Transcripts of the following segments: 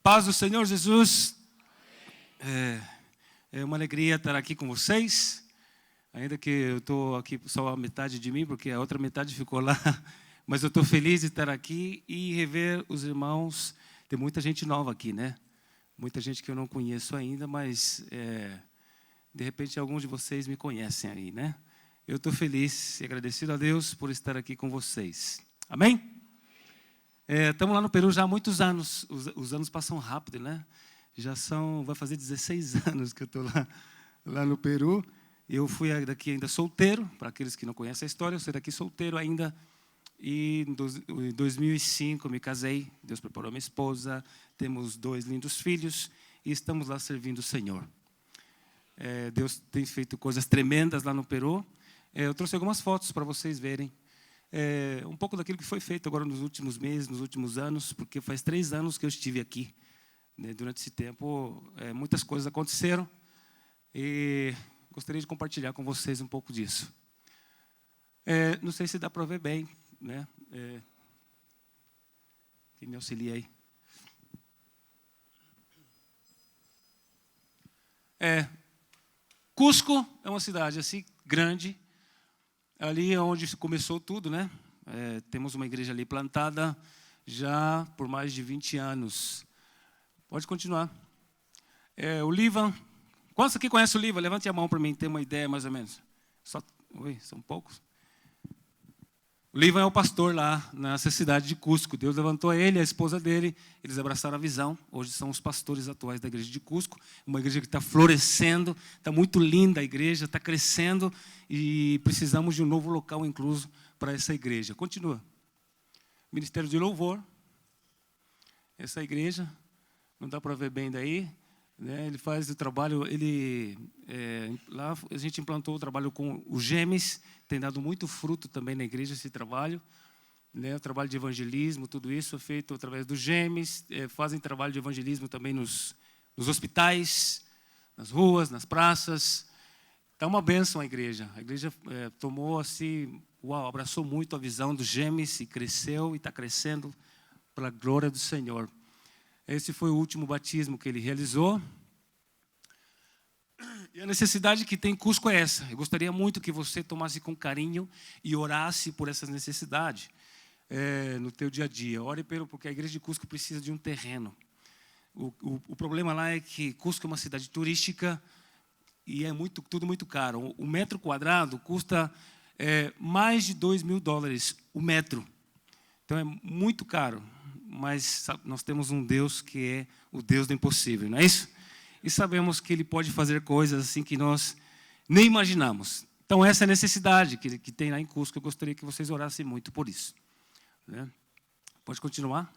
Paz do Senhor Jesus. É uma alegria estar aqui com vocês. Ainda que eu estou aqui só a metade de mim, porque a outra metade ficou lá. Mas eu estou feliz de estar aqui e rever os irmãos. Tem muita gente nova aqui, né? Muita gente que eu não conheço ainda, mas de repente alguns de vocês me conhecem aí, né? Eu estou feliz e agradecido a Deus por estar aqui com vocês. Amém? Estamos lá no Peru já há muitos anos. Os anos passam rápido, né? Vai fazer 16 anos que eu estou lá no Peru. Eu fui daqui ainda solteiro, para aqueles que não conhecem a história, eu sou daqui solteiro ainda. E em 2005 eu me casei, Deus preparou minha esposa, temos 2 lindos filhos e estamos lá servindo o Senhor. Deus tem feito coisas tremendas lá no Peru. Eu trouxe algumas fotos para vocês verem. Um pouco daquilo que foi feito agora nos últimos meses, nos últimos anos, porque faz 3 anos que eu estive aqui. Durante esse tempo, muitas coisas aconteceram e gostaria de compartilhar com vocês um pouco disso. Não sei se dá para ver bem, né? Quem me auxilia aí? Cusco é uma cidade assim grande. Ali é onde começou tudo, né? Temos uma igreja ali plantada já por mais de 20 anos. Pode continuar. O Livan. Quantos aqui conhecem o Livan? Levante a mão para mim ter uma ideia mais ou menos. São poucos. O Livan é o pastor lá nessa cidade de Cusco. Deus levantou ele, a esposa dele, eles abraçaram a visão. Hoje são os pastores atuais da igreja de Cusco. Uma igreja que está florescendo, está muito linda a igreja, está crescendo e precisamos de um novo local incluso para essa igreja. Continua. Ministério de Louvor. Essa igreja, não dá para ver bem daí, né? Ele faz o trabalho, lá a gente implantou o trabalho com os GEMES, tem dado muito fruto também na igreja esse trabalho, né? O trabalho de evangelismo, tudo isso é feito através dos GEMES, fazem trabalho de evangelismo também nos hospitais, nas ruas, nas praças. Está uma bênção a igreja. A igreja tomou assim, abraçou muito a visão dos GEMES e cresceu e está crescendo para a glória do Senhor. Esse foi o último batismo que ele realizou. E a necessidade que tem em Cusco é essa. Eu gostaria muito que você tomasse com carinho e orasse por essa necessidade no teu dia a dia. Ore porque a igreja de Cusco precisa de um terreno. O problema lá é que Cusco é uma cidade turística e tudo muito caro. O metro quadrado custa mais de $2.000 o metro. Então é muito caro. Mas nós temos um Deus que é o Deus do impossível, não é isso? E sabemos que Ele pode fazer coisas assim que nós nem imaginamos. Então, essa é a necessidade que tem lá em Cusco. Eu gostaria que vocês orassem muito por isso, né? Pode continuar.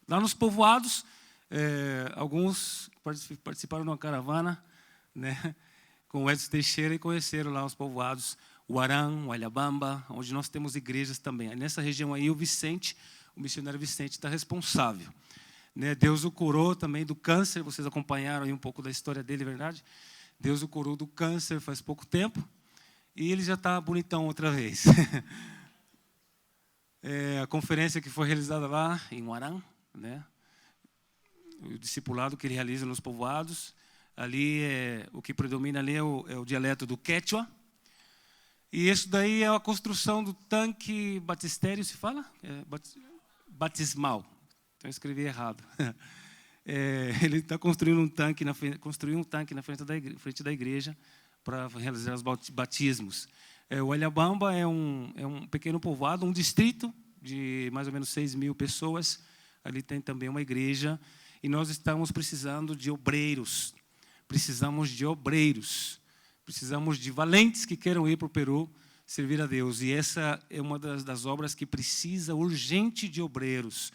Lá nos povoados, alguns participaram de uma caravana, né, com o Edson Teixeira e conheceram lá os povoados. O Arã, o Alhabamba, onde nós temos igrejas também. Nessa região aí, o missionário Vicente está responsável. Né? Deus o curou também do câncer, vocês acompanharam aí um pouco da história dele, é verdade? Deus o curou do câncer faz pouco tempo e ele já está bonitão outra vez. A conferência que foi realizada lá em Arã, né? O discipulado que ele realiza nos povoados, ali o que predomina ali é o dialeto do Quechua. E isso daí é a construção do tanque batistério, se fala? Batismal. Então eu escrevi errado. Ele está construindo um tanque na frente da igreja para realizar os batismos. O Alhabamba é um pequeno povoado, um distrito de mais ou menos 6.000 pessoas. Ali tem também uma igreja e nós estamos precisando de obreiros. Precisamos de valentes que queiram ir para o Peru servir a Deus. E essa é uma das obras que precisa urgente de obreiros.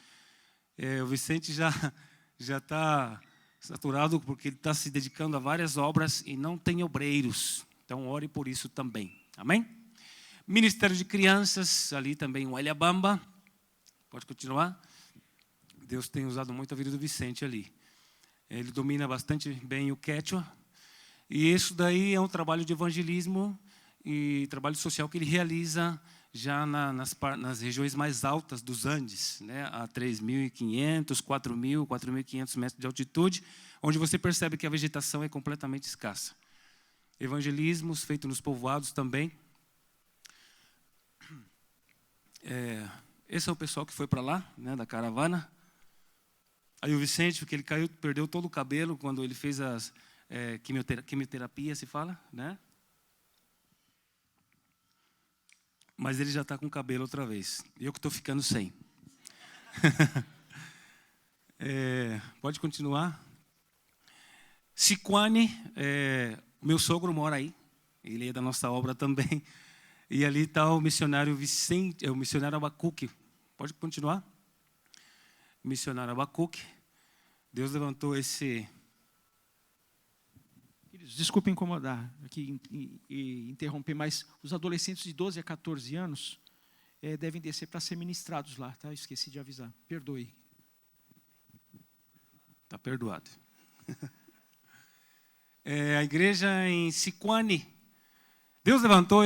O Vicente já está saturado porque ele está se dedicando a várias obras e não tem obreiros. Então, ore por isso também. Amém? Ministério de Crianças, ali também o Alhabamba. Pode continuar? Deus tem usado muito a vida do Vicente ali. Ele domina bastante bem o Quechua. E isso daí é um trabalho de evangelismo e trabalho social que ele realiza já nas regiões mais altas dos Andes, né, a 3.500, 4.000, 4.500 metros de altitude, onde você percebe que a vegetação é completamente escassa. Evangelismos feitos nos povoados também. Esse é o pessoal que foi para lá, né, da caravana. Aí o Vicente, porque ele caiu, perdeu todo o cabelo quando ele fez as quimioterapia, se fala, né? Mas ele já está com cabelo outra vez. Eu que estou ficando sem. Pode continuar. Siquane, meu sogro mora aí. Ele é da nossa obra também. E ali está o missionário Vicente, o missionário Abacuque. Pode continuar? Missionário Abacuque. Deus levantou esse... Desculpe incomodar aqui e interromper, mas os adolescentes de 12 a 14 anos devem descer para ser ministrados lá, tá? Esqueci de avisar. Perdoe. Está perdoado. A igreja em Siquane. Deus levantou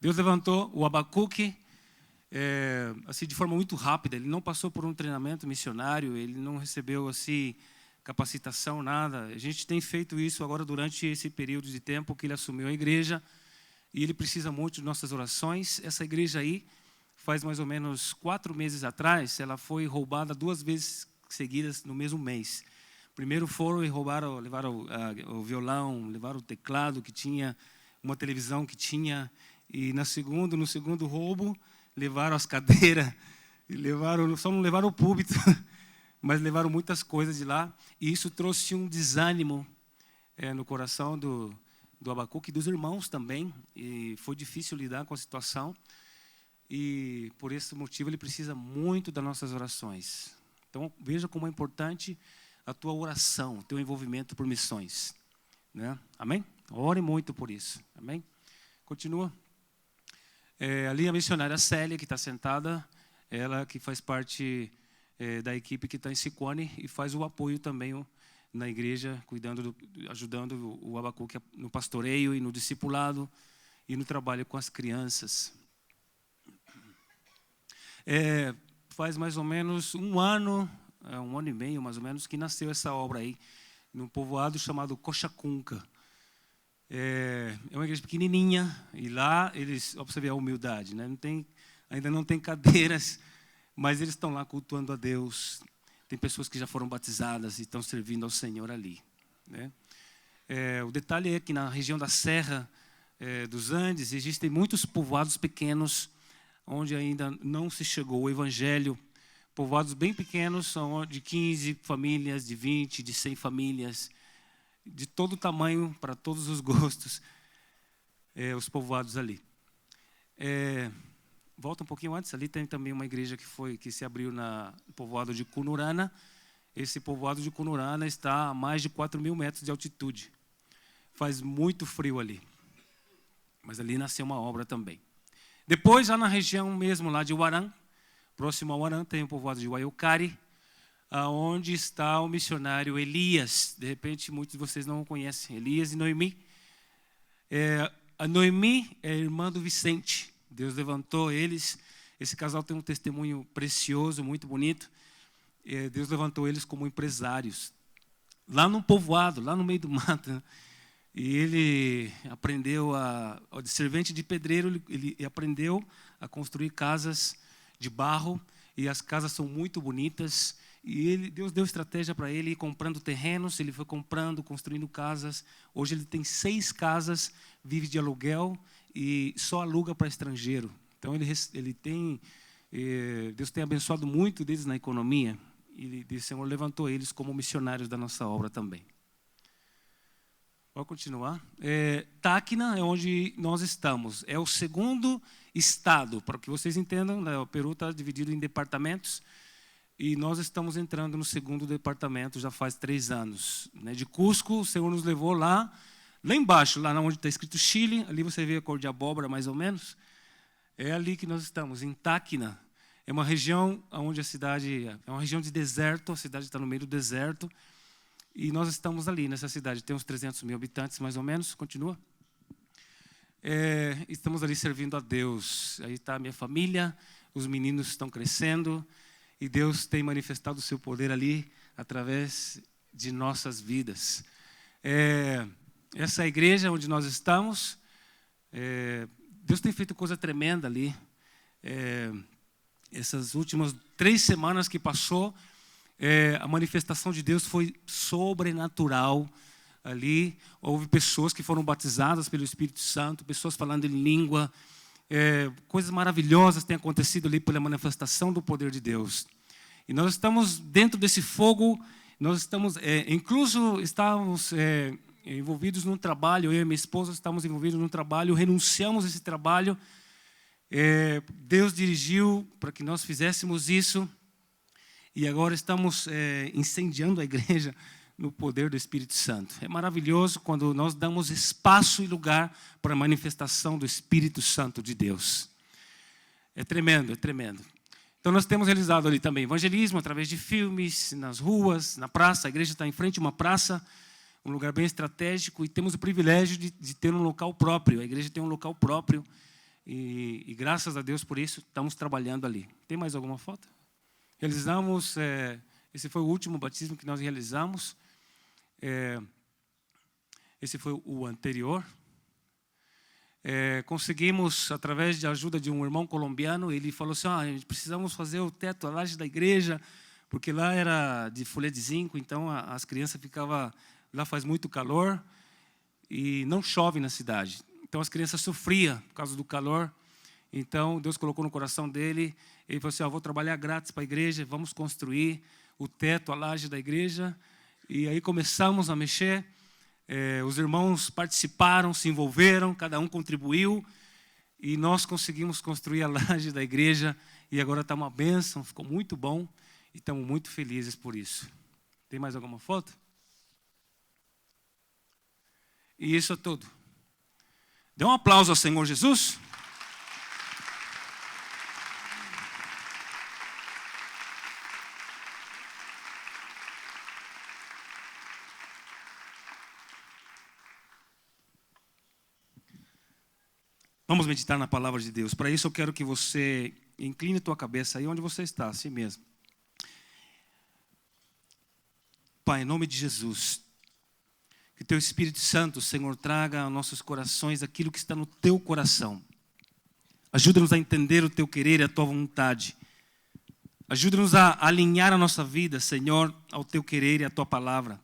Deus levantou o Abacuque assim, de forma muito rápida. Ele não passou por um treinamento missionário, ele não recebeu assim capacitação, nada. A gente tem feito isso agora durante esse período de tempo que ele assumiu a igreja, e ele precisa muito de nossas orações. Essa igreja aí, faz mais ou menos 4 meses atrás, ela foi roubada 2 vezes seguidas no mesmo mês. Primeiro foram e roubaram, levaram o violão, levaram o teclado que tinha, uma televisão que tinha, e no segundo roubo, levaram as cadeiras, só não levaram o púlpito, mas levaram muitas coisas de lá, e isso trouxe um desânimo no coração do Abacuque e dos irmãos também, e foi difícil lidar com a situação, e por esse motivo ele precisa muito das nossas orações. Então veja como é importante a tua oração, o teu envolvimento por missões, né? Amém? Ore muito por isso, amém? Continua. Ali a missionária Célia, que está sentada, ela que faz parte da equipe que está em Siquane e faz o apoio também na igreja, ajudando o Abacuque no pastoreio e no discipulado e no trabalho com as crianças. Faz mais ou menos um ano e meio, mais ou menos, que nasceu essa obra aí, num povoado chamado Cochacunca. É uma igreja pequenininha, e lá eles, ó, para você ver a humildade, né? Ainda não tem cadeiras, mas eles estão lá cultuando a Deus. Tem pessoas que já foram batizadas e estão servindo ao Senhor ali, né? O detalhe é que na região da Serra dos Andes existem muitos povoados pequenos onde ainda não se chegou o Evangelho. Povoados bem pequenos, são de 15 famílias, de 20, de 100 famílias, de todo tamanho, para todos os gostos, os povoados ali. Volta um pouquinho antes, ali tem também uma igreja que se abriu no povoado de Cunurana. Esse povoado de Cunurana está a mais de 4.000 metros de altitude. Faz muito frio ali, mas ali nasceu uma obra também. Depois, já na região mesmo lá de Uarã, próximo a Uarã, tem o povoado de Uaiucari, onde está o missionário Elias. De repente, muitos de vocês não o conhecem. Elias e Noemi. A Noemi é irmã do Vicente. Deus levantou eles. Esse casal tem um testemunho precioso, muito bonito. Deus levantou eles como empresários. Lá num povoado, lá no meio do mato. E ele aprendeu de servente de pedreiro, ele aprendeu a construir casas de barro. E as casas são muito bonitas. E Deus deu estratégia para ele ir comprando terrenos, ele foi comprando, construindo casas. Hoje ele tem 6 casas, vive de aluguel e só aluga para estrangeiro. Então Deus tem abençoado muito deles na economia, e o Senhor levantou eles como missionários da nossa obra também. Vou continuar. Tacna é onde nós estamos. É o segundo estado, para que vocês entendam, né? O Peru está dividido em departamentos. E nós estamos entrando no segundo departamento já faz 3 anos. Né? De Cusco, o Senhor nos levou lá embaixo, lá onde está escrito Chile, ali você vê a cor de abóbora mais ou menos. É ali que nós estamos, em Tacna. É uma região onde é uma região de deserto, a cidade está no meio do deserto. E nós estamos ali, nessa cidade, tem uns 300.000 habitantes mais ou menos, continua. estamos ali servindo a Deus. Aí está a minha família, os meninos estão crescendo e Deus tem manifestado o seu poder ali através de nossas vidas. Essa igreja onde nós estamos, Deus tem feito coisa tremenda ali. Essas últimas 3 semanas que passou, a manifestação de Deus foi sobrenatural. Ali houve pessoas que foram batizadas pelo Espírito Santo, pessoas falando em língua, coisas maravilhosas têm acontecido ali pela manifestação do poder de Deus. E nós estamos dentro desse fogo, nós estamos, incluso estávamos envolvidos num trabalho, eu e minha esposa estamos envolvidos num trabalho, renunciamos a esse trabalho, Deus dirigiu para que nós fizéssemos isso, e agora estamos incendiando a igreja no poder do Espírito Santo. É maravilhoso quando nós damos espaço e lugar para a manifestação do Espírito Santo de Deus. É tremendo, é tremendo. Então nós temos realizado ali também evangelismo através de filmes, nas ruas, na praça. A igreja está em frente a uma praça, um lugar bem estratégico, e temos o privilégio de ter um local próprio. A igreja tem um local próprio e graças a Deus por isso estamos trabalhando ali. Tem mais alguma foto? Realizamos, esse foi o último batismo que nós realizamos. Esse foi o anterior. Conseguimos, através da ajuda de um irmão colombiano, ele falou assim, a gente precisamos fazer o teto, a laje da igreja, porque lá era de folha de zinco, então as crianças ficavam, lá faz muito calor e não chove na cidade. Então as crianças sofriam por causa do calor. Então Deus colocou no coração dele, ele falou assim, vou trabalhar grátis para a igreja, vamos construir o teto, a laje da igreja. E aí começamos a mexer, os irmãos participaram, se envolveram, cada um contribuiu, e nós conseguimos construir a laje da igreja, e agora está uma bênção, ficou muito bom, e estamos muito felizes por isso. Tem mais alguma foto? E isso é tudo. Dê um aplauso ao Senhor Jesus. Vamos meditar na palavra de Deus. Para isso eu quero que você incline a tua cabeça aí onde você está, assim mesmo. Pai, em nome de Jesus, que teu Espírito Santo, Senhor, traga aos nossos corações aquilo que está no teu coração. Ajuda-nos a entender o teu querer e a tua vontade. Ajuda-nos a alinhar a nossa vida, Senhor, ao teu querer e à tua palavra.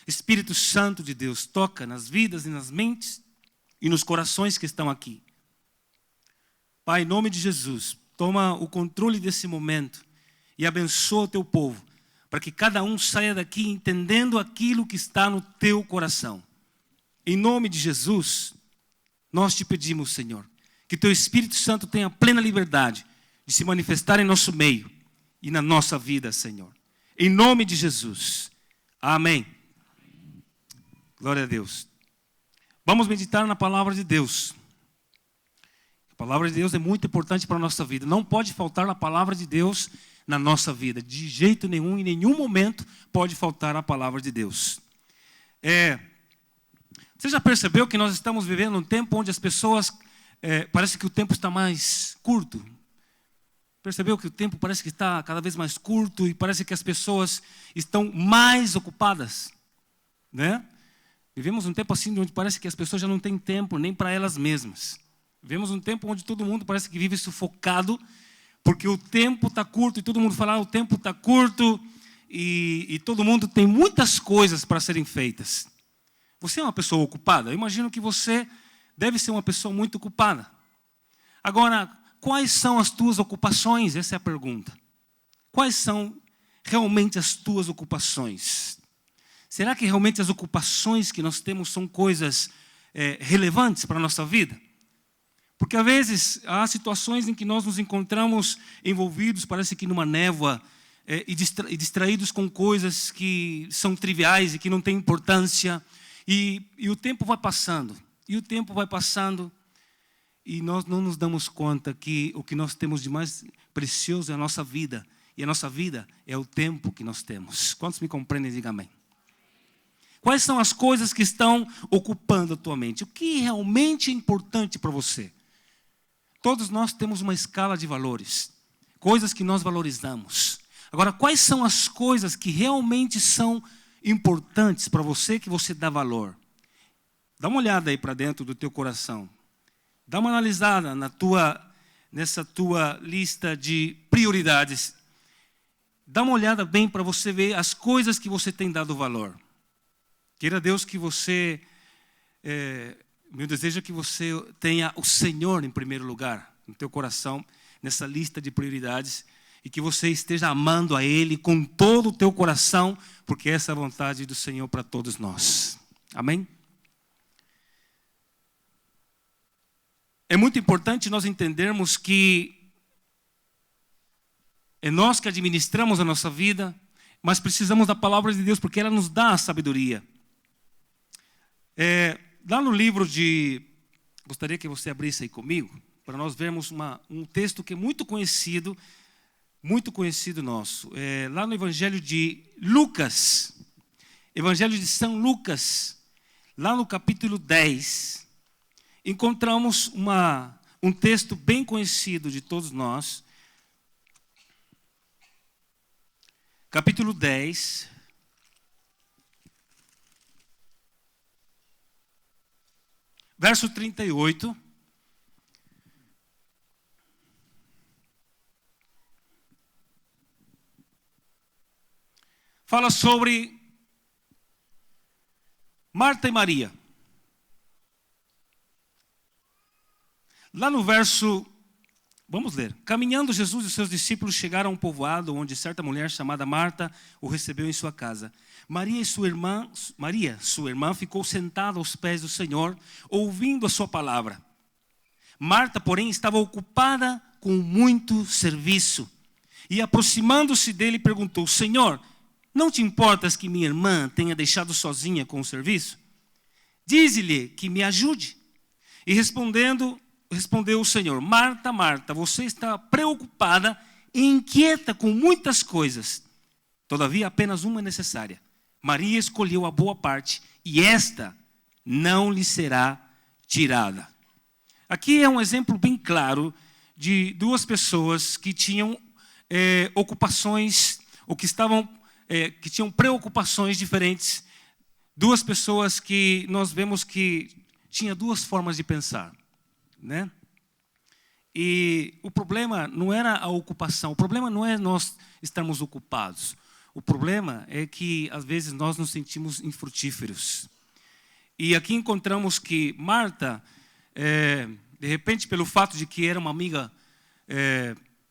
Espírito Santo de Deus, toca nas vidas e nas mentes e nos corações que estão aqui. Pai, em nome de Jesus, toma o controle desse momento e abençoa o teu povo, para que cada um saia daqui entendendo aquilo que está no teu coração. Em nome de Jesus, nós te pedimos, Senhor, que teu Espírito Santo tenha plena liberdade de se manifestar em nosso meio e na nossa vida, Senhor. Em nome de Jesus. Amém. Glória a Deus. Vamos meditar na palavra de Deus. A palavra de Deus é muito importante para a nossa vida. Não pode faltar a palavra de Deus na nossa vida. De jeito nenhum, em nenhum momento, pode faltar a palavra de Deus. Você já percebeu que nós estamos vivendo um tempo onde as pessoas, parece que o tempo está mais curto? Percebeu que o tempo parece que está cada vez mais curto e parece que as pessoas estão mais ocupadas, né? Vivemos um tempo assim onde parece que as pessoas já não têm tempo nem para elas mesmas. Vivemos um tempo onde todo mundo parece que vive sufocado, porque o tempo está curto e todo mundo fala, o tempo está curto e todo mundo tem muitas coisas para serem feitas. Você é uma pessoa ocupada? Eu imagino que você deve ser uma pessoa muito ocupada. Agora, quais são as tuas ocupações? Essa é a pergunta. Quais são realmente as tuas ocupações? Será que realmente as ocupações que nós temos são coisas relevantes para a nossa vida? Porque às vezes há situações em que nós nos encontramos envolvidos, parece que numa névoa, e distraídos com coisas que são triviais e que não têm importância. E o tempo vai passando, e nós não nos damos conta que o que nós temos de mais precioso é a nossa vida. E a nossa vida é o tempo que nós temos. Quantos me compreendem? Diga amém. Quais são as coisas que estão ocupando a tua mente? O que realmente é importante para você? Todos nós temos uma escala de valores, coisas que nós valorizamos. Agora, quais são as coisas que realmente são importantes para você, que você dá valor? Dá uma olhada aí para dentro do teu coração. Dá uma analisada nessa tua lista de prioridades. Dá uma olhada bem para você ver as coisas que você tem dado valor. Queira Deus que você... meu desejo é que você tenha o Senhor em primeiro lugar no teu coração, nessa lista de prioridades, e que você esteja amando a Ele com todo o teu coração, porque essa é a vontade do Senhor para todos nós. Amém? É muito importante nós entendermos que é nós que administramos a nossa vida, mas precisamos da palavra de Deus, porque ela nos dá a sabedoria. Lá no livro de... Gostaria que você abrisse aí comigo, para nós vermos um texto que é muito conhecido nosso. Lá no Evangelho de Lucas, Evangelho de São Lucas, lá no capítulo 10, encontramos um texto bem conhecido de todos nós. Capítulo 10... Verso 38. Fala sobre Marta e Maria. Lá no verso, vamos ler. Caminhando, Jesus e seus discípulos chegaram a um povoado onde certa mulher chamada Marta o recebeu em sua casa. Maria, sua irmã, ficou sentada aos pés do Senhor, ouvindo a sua palavra. Marta, porém, estava ocupada com muito serviço. E aproximando-se dele, perguntou: Senhor, não te importas que minha irmã tenha deixado sozinha com o serviço? Dize-lhe que me ajude. E respondeu o Senhor: Marta, Marta, você está preocupada e inquieta com muitas coisas. Todavia, apenas uma é necessária. Maria escolheu a boa parte, e esta não lhe será tirada. Aqui é um exemplo bem claro de duas pessoas que tinham ocupações, ou que tinham preocupações diferentes. Duas pessoas que nós vemos que tinham duas formas de pensar, né? E o problema não era a ocupação, o problema não é nós estarmos ocupados. O problema é que, às vezes, nós nos sentimos infrutíferos. E aqui encontramos que Marta, de repente, pelo fato de que era uma amiga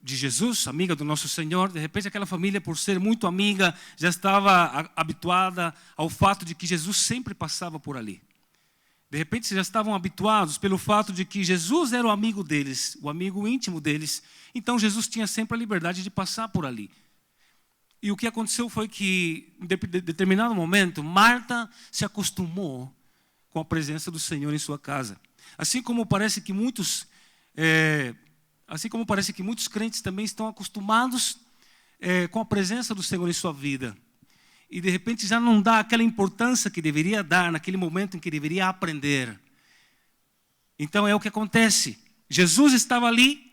de Jesus, amiga do nosso Senhor, de repente aquela família, por ser muito amiga, já estava habituada ao fato de que Jesus sempre passava por ali. De repente, já estavam habituados pelo fato de que Jesus era o amigo deles, o amigo íntimo deles. Então, Jesus tinha sempre a liberdade de passar por ali. E o que aconteceu foi que, em determinado momento, Marta se acostumou com a presença do Senhor em sua casa. Assim como parece que muitos crentes também estão acostumados com a presença do Senhor em sua vida. E, de repente, já não dá aquela importância que deveria dar naquele momento em que deveria aprender. Então, é o que acontece. Jesus estava ali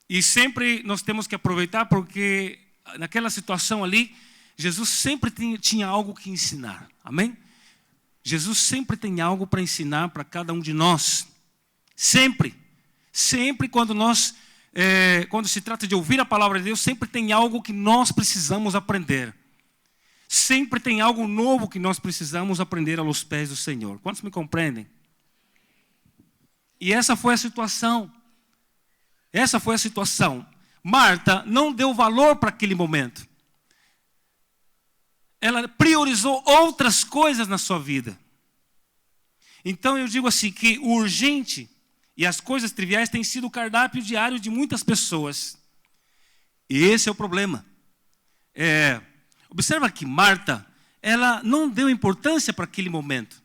e sempre nós temos que aproveitar, porque naquela situação ali, Jesus sempre tinha algo que ensinar. Amém? Jesus sempre tem algo para ensinar para cada um de nós. Sempre. Sempre quando se trata de ouvir a palavra de Deus, sempre tem algo que nós precisamos aprender. Sempre tem algo novo que nós precisamos aprender aos pés do Senhor. Quantos me compreendem? E essa foi a situação. Essa foi a situação. Marta não deu valor para aquele momento. Ela priorizou outras coisas na sua vida. Então eu digo assim, que o urgente e as coisas triviais têm sido o cardápio diário de muitas pessoas. E esse é o problema. Observa que Marta, ela não deu importância para aquele momento.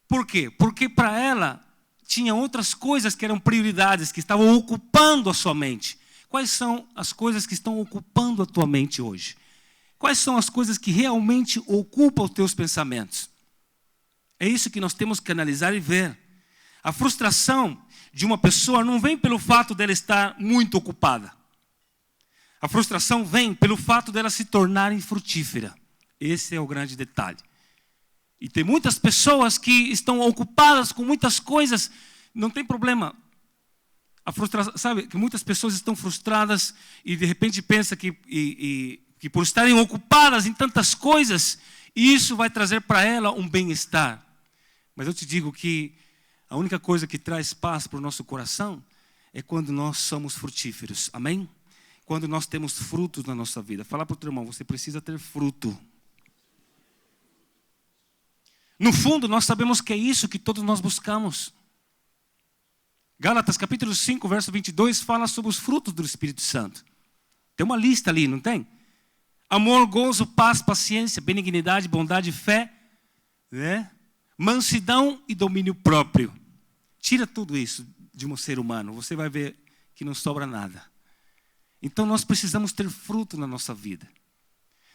Por quê? Porque para ela tinha outras coisas que eram prioridades, que estavam ocupando a sua mente. Quais são as coisas que estão ocupando a tua mente hoje? Quais são as coisas que realmente ocupam os teus pensamentos? É isso que nós temos que analisar e ver. A frustração de uma pessoa não vem pelo fato dela estar muito ocupada. A frustração vem pelo fato dela se tornar infrutífera. Esse é o grande detalhe. E tem muitas pessoas que estão ocupadas com muitas coisas, não tem problema. A frustração, sabe, que muitas pessoas estão frustradas e de repente pensam que por estarem ocupadas em tantas coisas, isso vai trazer para ela um bem-estar. Mas eu te digo que a única coisa que traz paz para o nosso coração é quando nós somos frutíferos. Amém? Quando nós temos frutos na nossa vida. Fala para o teu irmão, você precisa ter fruto. No fundo, nós sabemos que é isso que todos nós buscamos. Gálatas capítulo 5, verso 22, fala sobre os frutos do Espírito Santo. Tem uma lista ali, não tem? Amor, gozo, paz, paciência, benignidade, bondade, fé, né? Mansidão e domínio próprio. Tira tudo isso de um ser humano, você vai ver que não sobra nada. Então nós precisamos ter fruto na nossa vida.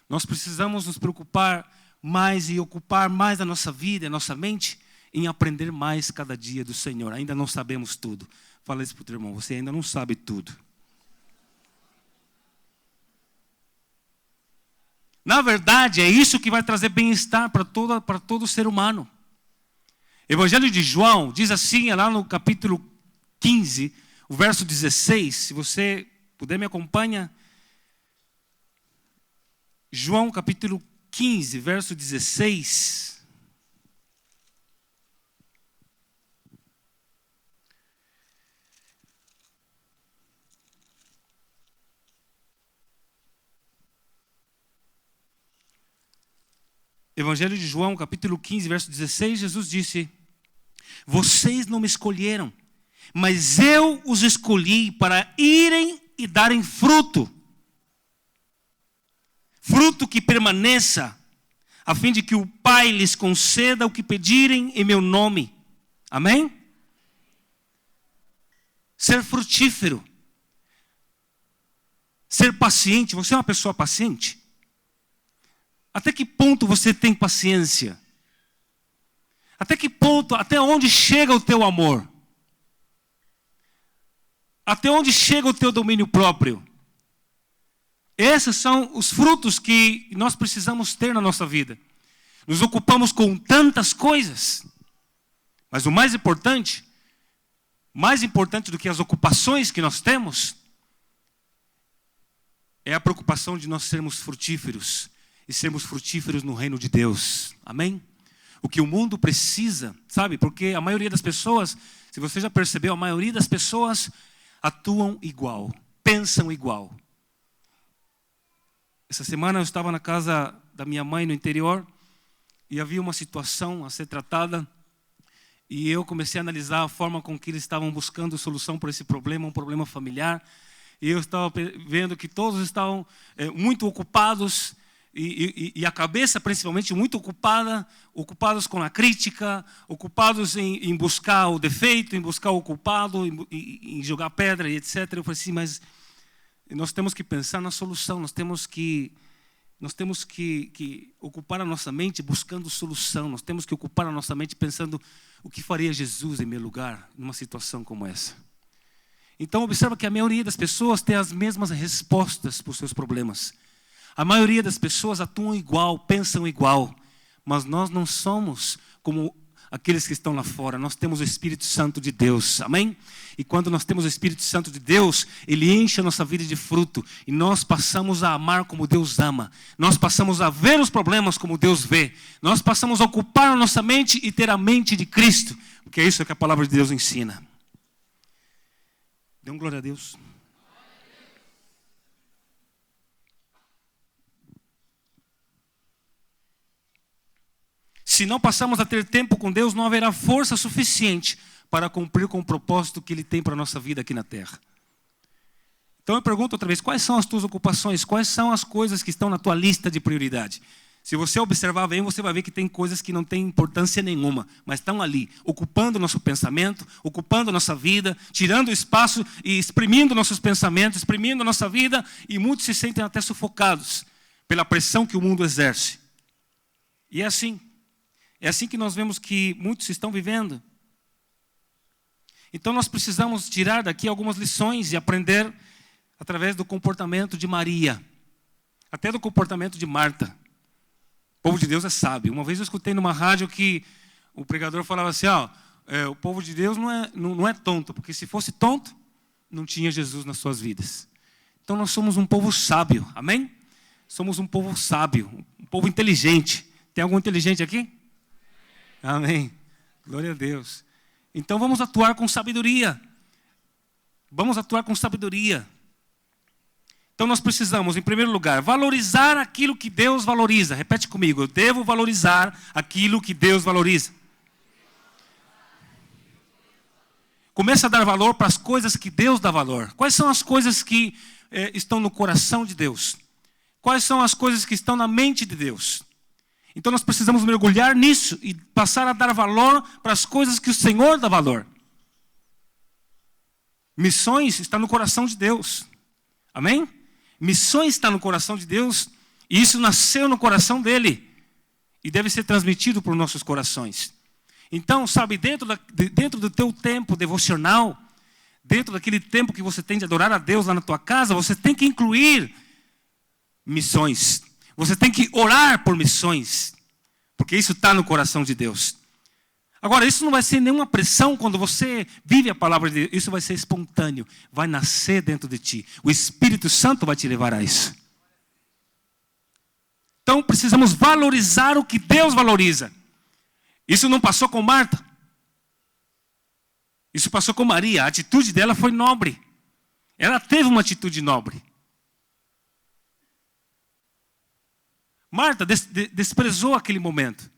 Nós precisamos nos preocupar mais e ocupar mais a nossa vida, a nossa mente, em aprender mais cada dia do Senhor. Ainda não sabemos tudo. Fala isso para o teu irmão, você ainda não sabe tudo. Na verdade, é isso que vai trazer bem-estar para todo ser humano. Evangelho de João diz assim, lá no capítulo 15, o verso 16, se você puder me acompanha. João capítulo 15, verso 16. Evangelho de João, capítulo 15, verso 16, Jesus disse: vocês não me escolheram, mas eu os escolhi para irem e darem fruto. Fruto que permaneça, a fim de que o Pai lhes conceda o que pedirem em meu nome. Amém? Ser frutífero. Ser paciente. Você é uma pessoa paciente? Até que ponto você tem paciência? Até que ponto, até onde chega o teu amor? Até onde chega o teu domínio próprio? Esses são os frutos que nós precisamos ter na nossa vida. Nos ocupamos com tantas coisas, mas o mais importante do que as ocupações que nós temos, é a preocupação de nós sermos frutíferos e sermos frutíferos no reino de Deus. Amém? O que o mundo precisa, sabe? Porque a maioria das pessoas, se você já percebeu, a maioria das pessoas atuam igual, pensam igual. Essa semana eu estava na casa da minha mãe no interior e havia uma situação a ser tratada e eu comecei a analisar a forma com que eles estavam buscando solução para esse problema, um problema familiar. E eu estava vendo que todos estavam muito ocupados e a cabeça principalmente muito ocupados com a crítica, ocupados em buscar o defeito, em buscar o culpado, em jogar pedra e etc. Eu falei assim, mas nós temos que pensar na solução, nós temos que ocupar a nossa mente buscando solução, nós temos que ocupar a nossa mente pensando o que faria Jesus em meu lugar numa situação como essa. Então observa que a maioria das pessoas tem as mesmas respostas para os seus problemas. A maioria das pessoas atuam igual, pensam igual, mas nós não somos como aqueles que estão lá fora. Nós temos o Espírito Santo de Deus, amém? E quando nós temos o Espírito Santo de Deus, Ele enche a nossa vida de fruto e nós passamos a amar como Deus ama. Nós passamos a ver os problemas como Deus vê. Nós passamos a ocupar a nossa mente e ter a mente de Cristo, porque é isso que a palavra de Deus ensina. Dê um glória a Deus. Se não passamos a ter tempo com Deus, não haverá força suficiente para cumprir com o propósito que Ele tem para a nossa vida aqui na terra. Então eu pergunto outra vez, quais são as tuas ocupações? Quais são as coisas que estão na tua lista de prioridade? Se você observar bem, você vai ver que tem coisas que não têm importância nenhuma, mas estão ali, ocupando o nosso pensamento, ocupando a nossa vida, tirando o espaço e exprimindo nossos pensamentos, exprimindo a nossa vida, e muitos se sentem até sufocados, pela pressão que o mundo exerce. E é assim que nós vemos que muitos estão vivendo. Então nós precisamos tirar daqui algumas lições e aprender através do comportamento de Maria, até do comportamento de Marta. O povo de Deus é sábio. Uma vez eu escutei numa rádio que o pregador falava assim, o povo de Deus não é tonto, porque se fosse tonto, não tinha Jesus nas suas vidas. Então nós somos um povo sábio, amém? Somos um povo sábio, um povo inteligente. Tem algum inteligente aqui? Amém. Glória a Deus. Então vamos atuar com sabedoria. Vamos atuar com sabedoria. Então nós precisamos, em primeiro lugar, valorizar aquilo que Deus valoriza. Repete comigo, eu devo valorizar aquilo que Deus valoriza. Comece a dar valor para as coisas que Deus dá valor. Quais são as coisas que estão no coração de Deus? Quais são as coisas que estão na mente de Deus? Então nós precisamos mergulhar nisso e passar a dar valor para as coisas que o Senhor dá valor. Missões está no coração de Deus. Amém? Missões está no coração de Deus e isso nasceu no coração dele e deve ser transmitido por nossos corações. Então, sabe, dentro do teu tempo devocional, dentro daquele tempo que você tem de adorar a Deus lá na tua casa, você tem que incluir missões. Você tem que orar por missões, porque isso está no coração de Deus. Agora, isso não vai ser nenhuma pressão quando você vive a palavra de Deus. Isso vai ser espontâneo, vai nascer dentro de ti. O Espírito Santo vai te levar a isso. Então, precisamos valorizar o que Deus valoriza. Isso não passou com Marta. Isso passou com Maria. A atitude dela foi nobre. Ela teve uma atitude nobre. Marta desprezou aquele momento,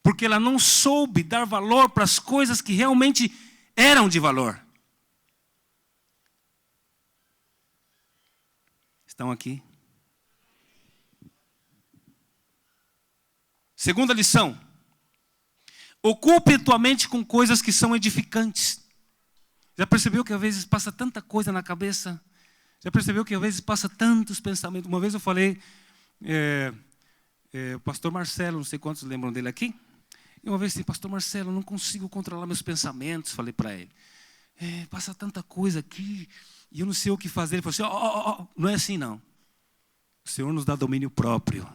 porque ela não soube dar valor para as coisas que realmente eram de valor. Estão aqui? Segunda lição. Ocupe a tua mente com coisas que são edificantes. Já percebeu que às vezes passa tanta coisa na cabeça? Já percebeu que às vezes passa tantos pensamentos? Uma vez eu falei... o pastor Marcelo, não sei quantos lembram dele aqui. E uma vez assim, pastor Marcelo, eu não consigo controlar meus pensamentos, falei para ele. Passa tanta coisa aqui, e eu não sei o que fazer. Ele falou assim, não é assim não. O Senhor nos dá domínio próprio.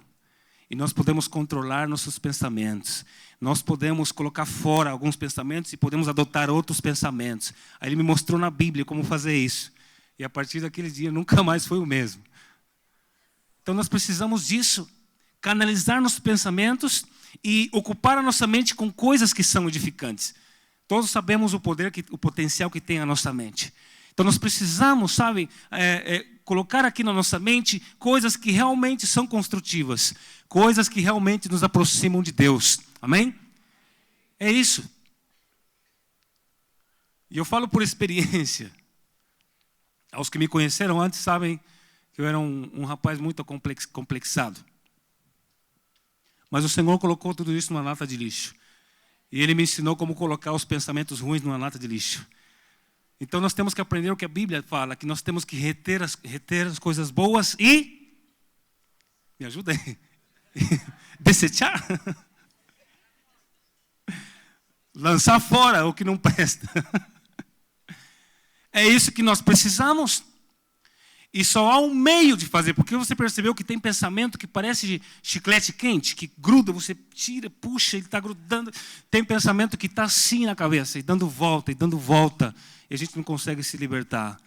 E nós podemos controlar nossos pensamentos. Nós podemos colocar fora alguns pensamentos e podemos adotar outros pensamentos. Aí ele me mostrou na Bíblia como fazer isso. E a partir daquele dia nunca mais foi o mesmo. Então nós precisamos disso. Canalizar nossos pensamentos e ocupar a nossa mente com coisas que são edificantes. Todos sabemos o potencial que tem a nossa mente. Então nós precisamos, sabe, colocar aqui na nossa mente coisas que realmente são construtivas, coisas que realmente nos aproximam de Deus. Amém? É isso. E eu falo por experiência. Aos que me conheceram antes sabem que eu era um rapaz muito complexado. Mas o Senhor colocou tudo isso numa lata de lixo. E Ele me ensinou como colocar os pensamentos ruins numa lata de lixo. Então nós temos que aprender o que a Bíblia fala, que nós temos que reter as coisas boas e... Me ajuda aí. Desechar. Lançar fora o que não presta. É isso que nós precisamos. E só há um meio de fazer, porque você percebeu que tem pensamento que parece de chiclete quente, que gruda, você tira, puxa, ele está grudando. Tem pensamento que está assim na cabeça, e dando volta, e a gente não consegue se libertar.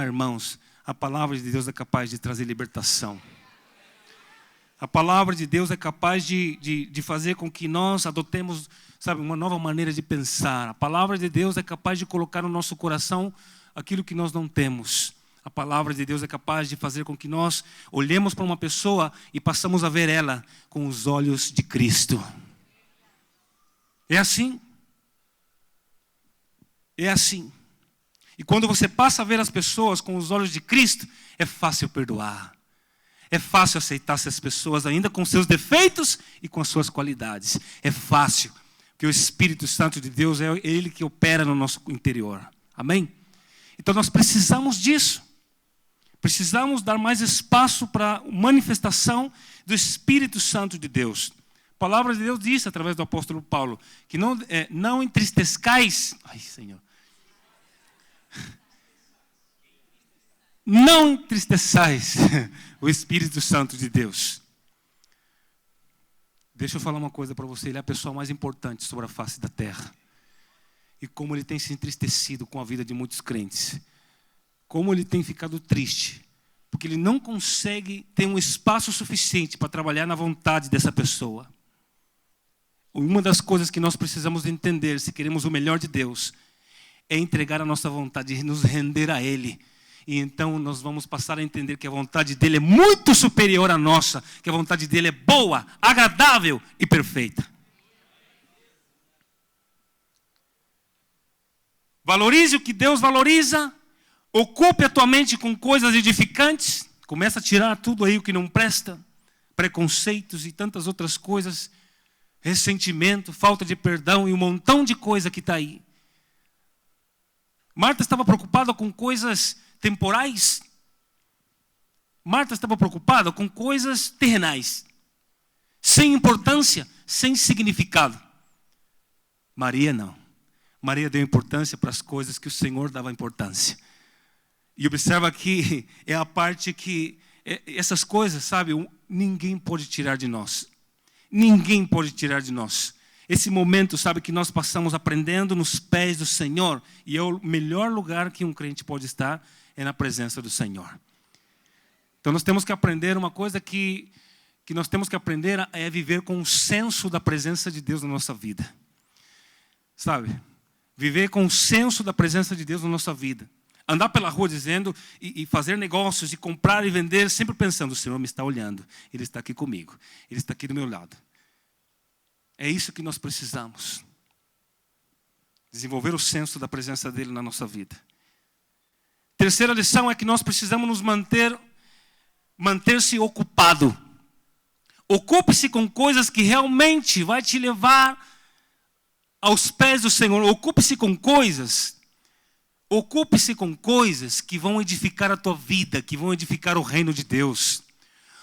Irmãos, a palavra de Deus é capaz de trazer libertação. A palavra de Deus é capaz de fazer com que nós adotemos, sabe, uma nova maneira de pensar. A palavra de Deus é capaz de colocar no nosso coração aquilo que nós não temos. A palavra de Deus é capaz de fazer com que nós olhemos para uma pessoa e passamos a ver ela com os olhos de Cristo. É assim. É assim. E quando você passa a ver as pessoas com os olhos de Cristo, é fácil perdoar. É fácil aceitar essas pessoas ainda com seus defeitos e com as suas qualidades. É fácil, porque o Espírito Santo de Deus é Ele que opera no nosso interior. Amém? Então nós precisamos disso. Precisamos dar mais espaço para a manifestação do Espírito Santo de Deus. A palavra de Deus diz, através do apóstolo Paulo, que não entristezcais. Ai, Senhor. Não entristeçais o Espírito Santo de Deus. Deixa eu falar uma coisa para você. Ele é a pessoa mais importante sobre a face da terra. E como ele tem se entristecido com a vida de muitos crentes. Como ele tem ficado triste. Porque ele não consegue ter um espaço suficiente para trabalhar na vontade dessa pessoa. Uma das coisas que nós precisamos entender, se queremos o melhor de Deus, é entregar a nossa vontade e nos render a Ele. E então nós vamos passar a entender que a vontade dEle é muito superior à nossa, que a vontade dEle é boa, agradável e perfeita. Valorize o que Deus valoriza, ocupe a tua mente com coisas edificantes, começa a tirar tudo aí o que não presta, preconceitos e tantas outras coisas, ressentimento, falta de perdão e um montão de coisa que está aí. Marta estava preocupada com coisas temporais. Marta estava preocupada com coisas terrenais, sem importância, sem significado. Maria não. Maria deu importância para as coisas que o Senhor dava importância. E observa que é a parte que essas coisas, sabe, ninguém pode tirar de nós. Ninguém pode tirar de nós. Esse momento, sabe, que nós passamos aprendendo nos pés do Senhor. E é o melhor lugar que um crente pode estar, é na presença do Senhor. Então nós temos que aprender uma coisa que nós temos que aprender é viver com o senso da presença de Deus na nossa vida. Sabe? Viver com o senso da presença de Deus na nossa vida. Andar pela rua dizendo e fazer negócios e comprar e vender, sempre pensando, o Senhor me está olhando, Ele está aqui comigo, Ele está aqui do meu lado. É isso que nós precisamos. Desenvolver o senso da presença dEle na nossa vida. Terceira lição é que nós precisamos nos manter-se ocupado. Ocupe-se com coisas que realmente vai te levar aos pés do Senhor. Ocupe-se com coisas que vão edificar a tua vida, que vão edificar o reino de Deus.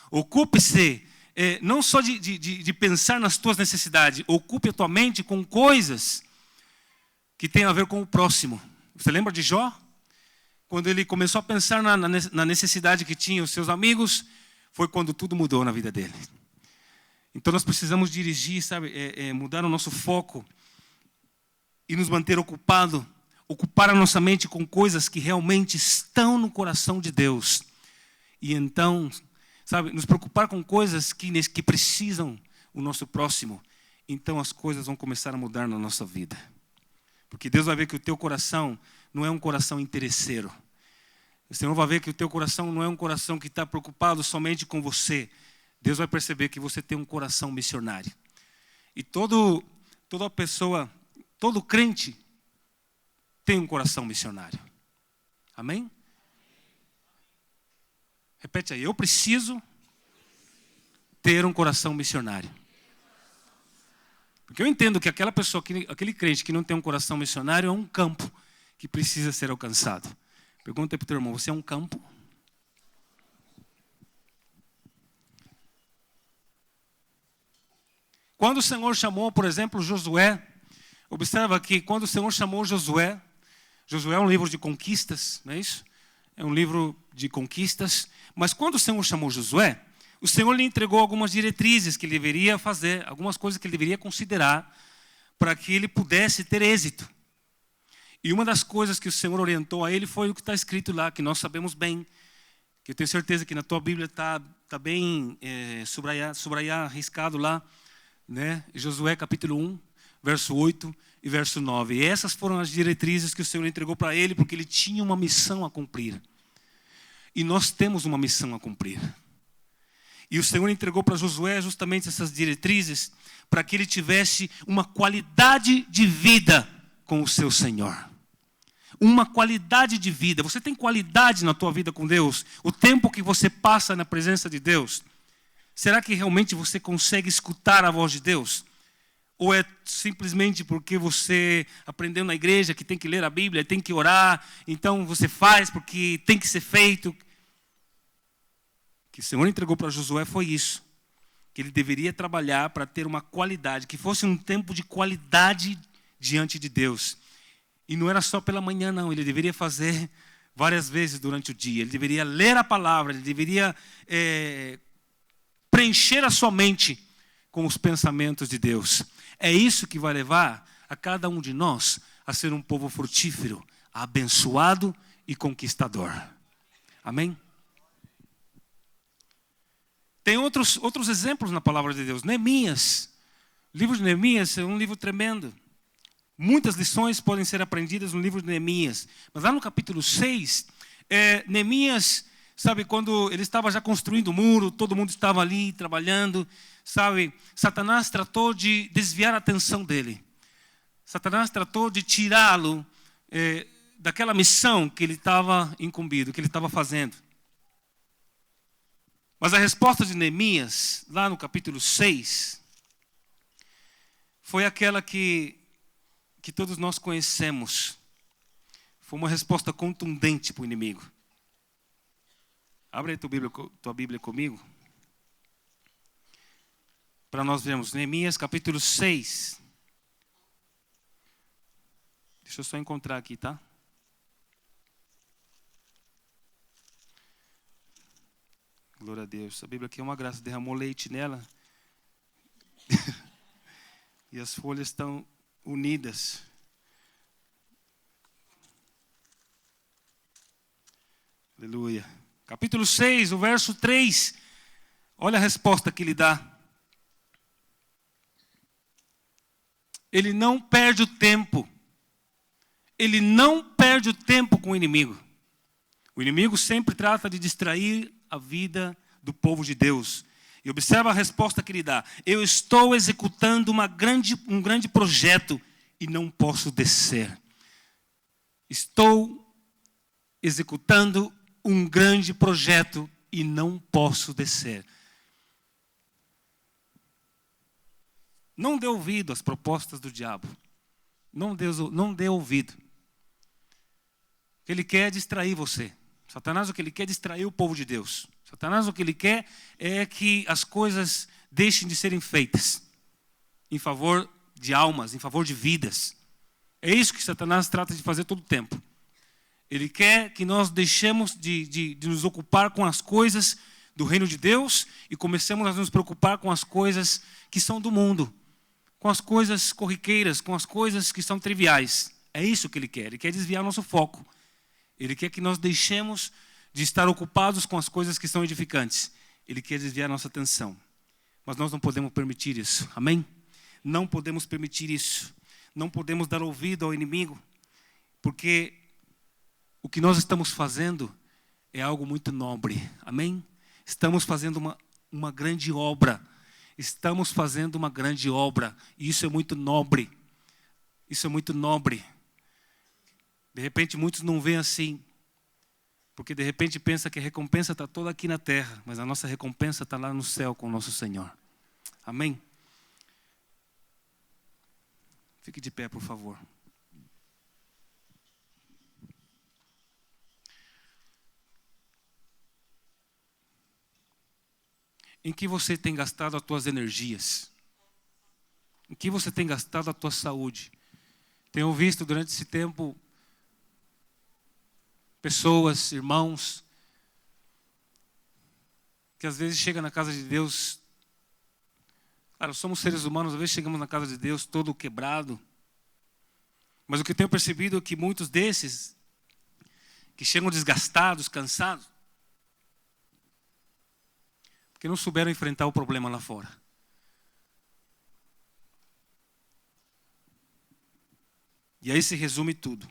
Ocupe-se não só de pensar nas tuas necessidades, ocupe a tua mente com coisas que têm a ver com o próximo. Você lembra de Jó? Quando ele começou a pensar na necessidade que tinham os seus amigos, foi quando tudo mudou na vida dele. Então nós precisamos dirigir, sabe, mudar o nosso foco e nos manter ocupado, ocupar a nossa mente com coisas que realmente estão no coração de Deus. E então, sabe, nos preocupar com coisas que precisam o nosso próximo. Então as coisas vão começar a mudar na nossa vida. Porque Deus vai ver que o teu coração não é um coração interesseiro. O Senhor vai ver que o teu coração não é um coração que está preocupado somente com você. Deus vai perceber que você tem um coração missionário. E toda pessoa, todo crente tem um coração missionário. Amém? Repete aí, eu preciso ter um coração missionário. Porque eu entendo que aquela pessoa, aquele crente que não tem um coração missionário é um campo que precisa ser alcançado. Pergunta para o teu irmão, você é um campo? Quando o Senhor chamou, por exemplo, Josué, observa que quando o Senhor chamou Josué é um livro de conquistas, não é isso? É um livro de conquistas. Mas quando o Senhor chamou Josué, o Senhor lhe entregou algumas diretrizes que ele deveria fazer, algumas coisas que ele deveria considerar para que ele pudesse ter êxito. E uma das coisas que o Senhor orientou a ele foi o que está escrito lá, que nós sabemos bem, que eu tenho certeza que na tua Bíblia está bem subraiar, riscado lá, né? Josué capítulo 1, verso 8 e verso 9. E essas foram as diretrizes que o Senhor entregou para ele, porque ele tinha uma missão a cumprir. E nós temos uma missão a cumprir. E o Senhor entregou para Josué justamente essas diretrizes para que ele tivesse uma qualidade de vida com o seu Senhor. Uma qualidade de vida. Você tem qualidade na tua vida com Deus? O tempo que você passa na presença de Deus, será que realmente você consegue escutar a voz de Deus? Ou é simplesmente porque você aprendeu na igreja que tem que ler a Bíblia, tem que orar, então você faz porque tem que ser feito? que o Senhor entregou para Josué foi isso. Que ele deveria trabalhar para ter uma qualidade, que fosse um tempo de qualidade diante de Deus. E não era só pela manhã, não. Ele deveria fazer várias vezes durante o dia. Ele deveria ler a palavra, ele deveria preencher a sua mente com os pensamentos de Deus. É isso que vai levar a cada um de nós a ser um povo frutífero, abençoado e conquistador. Amém? Tem outros exemplos na palavra de Deus. Neemias. O livro de Neemias é um livro tremendo. Muitas lições podem ser aprendidas no livro de Neemias. Mas lá no capítulo 6, Neemias, sabe, quando ele estava já construindo o muro, todo mundo estava ali trabalhando, sabe, Satanás tratou de desviar a atenção dele. Satanás tratou de tirá-lo daquela missão que ele estava incumbido, que ele estava fazendo. Mas a resposta de Neemias, lá no capítulo 6, foi aquela que todos nós conhecemos. Foi uma resposta contundente para o inimigo. Abre aí tua Bíblia comigo. Para nós vermos. Neemias capítulo 6. Deixa eu só encontrar aqui, tá? Glória a Deus. A Bíblia aqui é uma graça. Derramou leite nela. E as folhas estão unidas. Aleluia. Capítulo 6, o verso 3. Olha a resposta que ele dá. Ele não perde o tempo. Ele não perde o tempo com o inimigo. O inimigo sempre trata de distrair a vida do povo de Deus. E observa a resposta que ele dá. Eu estou executando um grande projeto e não posso descer. Estou executando um grande projeto e não posso descer. Não dê ouvido às propostas do diabo. Não dê ouvido. Ele quer distrair você. Satanás, o que ele quer é distrair o povo de Deus. Satanás, o que ele quer é que as coisas deixem de serem feitas em favor de almas, em favor de vidas. É isso que Satanás trata de fazer todo o tempo. Ele quer que nós deixemos de nos ocupar com as coisas do reino de Deus e comecemos a nos preocupar com as coisas que são do mundo, com as coisas corriqueiras, com as coisas que são triviais. É isso que ele quer. Ele quer desviar nosso foco. Ele quer que nós deixemos de estar ocupados com as coisas que são edificantes. Ele quer desviar nossa atenção. Mas nós não podemos permitir isso. Amém? Não podemos permitir isso. Não podemos dar ouvido ao inimigo. Porque o que nós estamos fazendo é algo muito nobre. Amém? Estamos fazendo uma grande obra. Estamos fazendo uma grande obra. E isso é muito nobre. Isso é muito nobre. De repente muitos não veem assim, porque de repente pensa que a recompensa está toda aqui na terra, mas a nossa recompensa está lá no céu com o nosso Senhor. Amém? Fique de pé, por favor. Em que você tem gastado as tuas energias? Em que você tem gastado a tua saúde? Tenho visto durante esse tempo pessoas, irmãos, que às vezes chegam na casa de Deus. Claro, somos seres humanos, às vezes chegamos na casa de Deus todo quebrado. Mas o que eu tenho percebido é que muitos desses, que chegam desgastados, cansados, porque não souberam enfrentar o problema lá fora. E aí se resume tudo.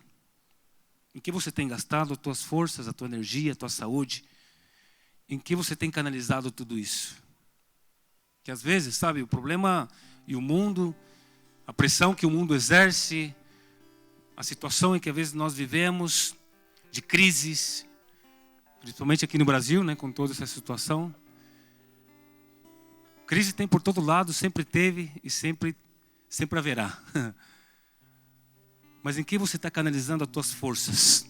Em que você tem gastado as tuas forças, a tua energia, a tua saúde? Em que você tem canalizado tudo isso? Que às vezes, sabe, o problema e o mundo, a pressão que o mundo exerce, a situação em que às vezes nós vivemos, de crises, principalmente aqui no Brasil, né, com toda essa situação. Crise tem por todo lado, sempre teve e sempre haverá. Mas em que você está canalizando as tuas forças?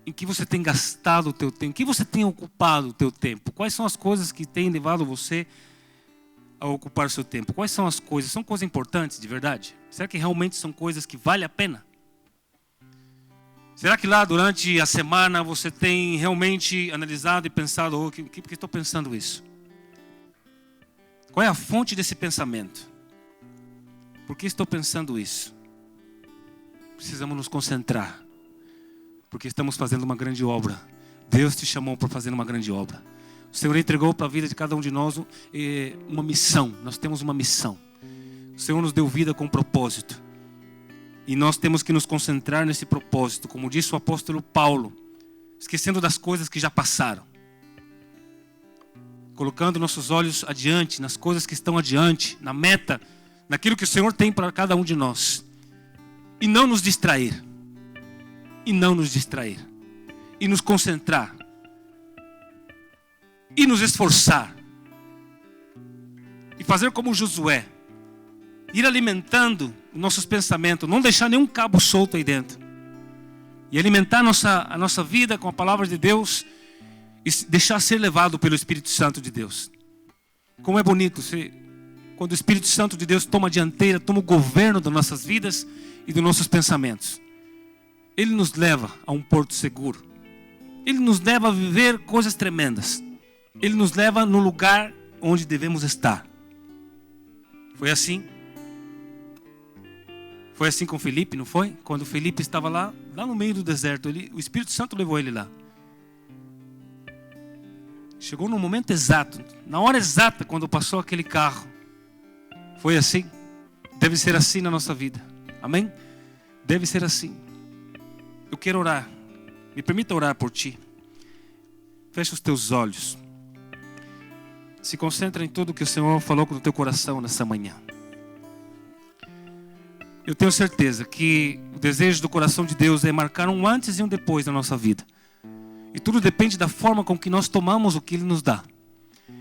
em que você tem gastado o teu tempo? Em que você tem ocupado o teu tempo? Quais são as coisas que têm levado você a ocupar o seu tempo? Quais são as coisas? São coisas importantes de verdade? Será que realmente são coisas que valem a pena? Será que lá durante a semana você tem realmente analisado e pensado, por que estou pensando isso? Qual é a fonte desse pensamento? Por que estou pensando isso? Precisamos nos concentrar, porque estamos fazendo uma grande obra. Deus te chamou para fazer uma grande obra. O Senhor entregou para a vida de cada um de nós uma missão. Nós temos uma missão. O Senhor nos deu vida com propósito. E nós temos que nos concentrar nesse propósito, como disse o apóstolo Paulo, esquecendo das coisas que já passaram, colocando nossos olhos adiante, nas coisas que estão adiante, na meta, naquilo que o Senhor tem para cada um de nós. E não nos distrair. E não nos distrair. E nos concentrar. E nos esforçar. E fazer como Josué. Ir alimentando nossos pensamentos. Não deixar nenhum cabo solto aí dentro. E alimentar a nossa vida com a palavra de Deus. E deixar ser levado pelo Espírito Santo de Deus. Como é bonito quando o Espírito Santo de Deus toma a dianteira, toma o governo das nossas vidas e dos nossos pensamentos. Ele nos leva a um porto seguro. Ele nos leva a viver coisas tremendas. Ele nos leva no lugar onde devemos estar. Foi assim? Foi assim com Felipe, não foi? Quando Felipe estava lá no meio do deserto, o Espírito Santo levou ele lá. Chegou no momento exato, na hora exata, quando passou aquele carro. Foi assim? Deve ser assim na nossa vida. Amém? Deve ser assim. Eu quero orar. Me permita orar por ti. Fecha os teus olhos. Se concentra em tudo que o Senhor falou com o teu coração nessa manhã. Eu tenho certeza que o desejo do coração de Deus é marcar um antes e um depois na nossa vida. E tudo depende da forma com que nós tomamos o que Ele nos dá.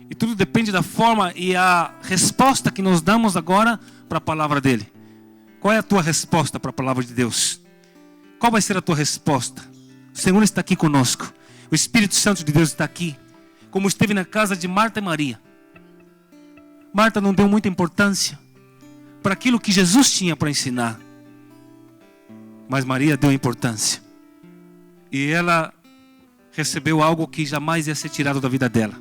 E tudo depende da forma e a resposta que nós damos agora para a palavra dEle. Qual é a tua resposta para a palavra de Deus? Qual vai ser a tua resposta? O Senhor está aqui conosco. O Espírito Santo de Deus está aqui. Como esteve na casa de Marta e Maria. Marta não deu muita importância para aquilo que Jesus tinha para ensinar. Mas Maria deu importância. E ela recebeu algo que jamais ia ser tirado da vida dela.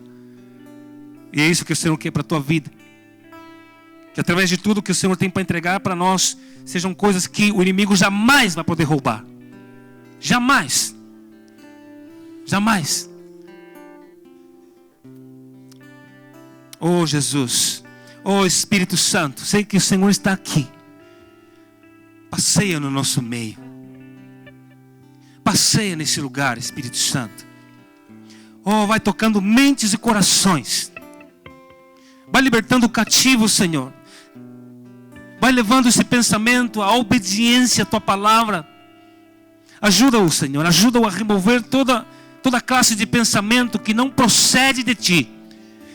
E é isso que o Senhor quer para a tua vida. Que através de tudo que o Senhor tem para entregar para nós, sejam coisas que o inimigo jamais vai poder roubar. Jamais. Jamais. Oh Jesus. Oh Espírito Santo. Sei que o Senhor está aqui. Passeia no nosso meio. Passeia nesse lugar, Espírito Santo. Oh, vai tocando mentes e corações. Vai libertando o cativo, Senhor. Vai levando esse pensamento à obediência à Tua palavra. Ajuda-o, Senhor. Ajuda-o a remover toda classe de pensamento que não procede de Ti.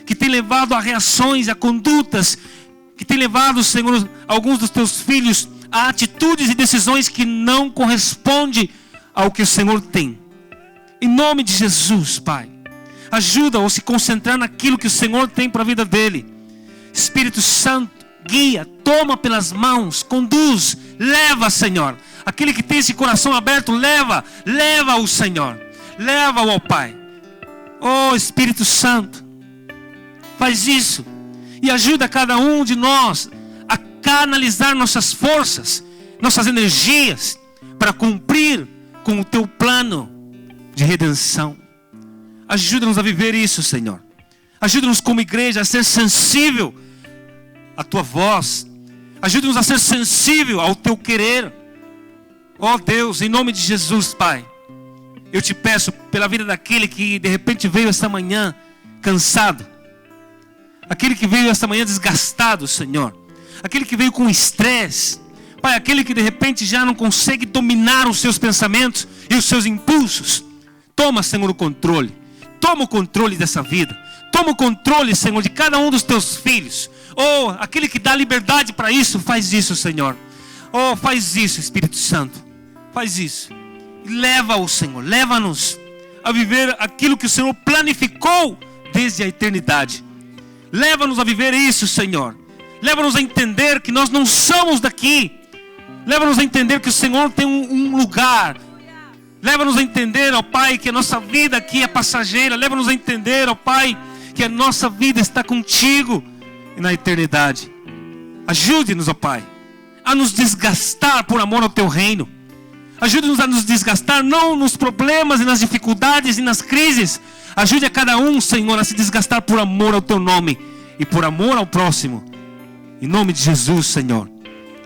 Que tem levado a reações, a condutas. Que tem levado, Senhor, alguns dos Teus filhos a atitudes e decisões que não correspondem ao que o Senhor tem. Em nome de Jesus, Pai. Ajuda-o a se concentrar naquilo que o Senhor tem para a vida dele. Espírito Santo, guia, toma pelas mãos, conduz, leva, Senhor. Aquele que tem esse coração aberto, leva-o, Senhor. Leva-o ao Pai. Oh, Espírito Santo, faz isso. E ajuda cada um de nós a canalizar nossas forças, nossas energias, para cumprir com o Teu plano de redenção. Ajuda-nos a viver isso, Senhor. Ajuda-nos como igreja a ser sensível à Tua voz. Ajuda-nos a ser sensível ao Teu querer. Ó Deus, em nome de Jesus, Pai. Eu te peço pela vida daquele que de repente veio esta manhã cansado. Aquele que veio esta manhã desgastado, Senhor. Aquele que veio com estresse. Pai, aquele que de repente já não consegue dominar os seus pensamentos e os seus impulsos. Toma, Senhor, o controle. Toma o controle dessa vida. Toma o controle, Senhor, de cada um dos Teus filhos. Oh, aquele que dá liberdade para isso, faz isso, Senhor. Oh, faz isso, Espírito Santo. Faz isso. Leva-o, Senhor, leva-nos a viver aquilo que o Senhor planificou desde a eternidade. Leva-nos a viver isso, Senhor. Leva-nos a entender que nós não somos daqui. Leva-nos a entender que o Senhor tem um lugar. Leva-nos a entender, ó Pai, que a nossa vida aqui é passageira. Leva-nos a entender, ó Pai, que a nossa vida está contigo e na eternidade. Ajude-nos, ó Pai, a nos desgastar por amor ao Teu reino. Ajude-nos a nos desgastar não nos problemas e nas dificuldades e nas crises. Ajude a cada um, Senhor, a se desgastar por amor ao Teu nome e por amor ao próximo. Em nome de Jesus, Senhor.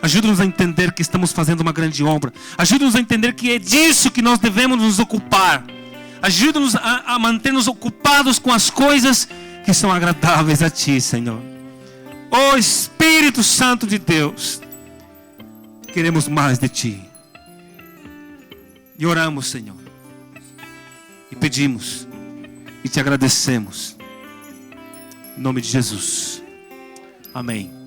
Ajude-nos a entender que estamos fazendo uma grande obra. Ajude-nos a entender que é disso que nós devemos nos ocupar. Ajude-nos a manter-nos ocupados com as coisas que são agradáveis a Ti, Senhor. Ó Espírito Santo de Deus, queremos mais de Ti. E oramos, Senhor. E pedimos. E Te agradecemos. Em nome de Jesus. Amém.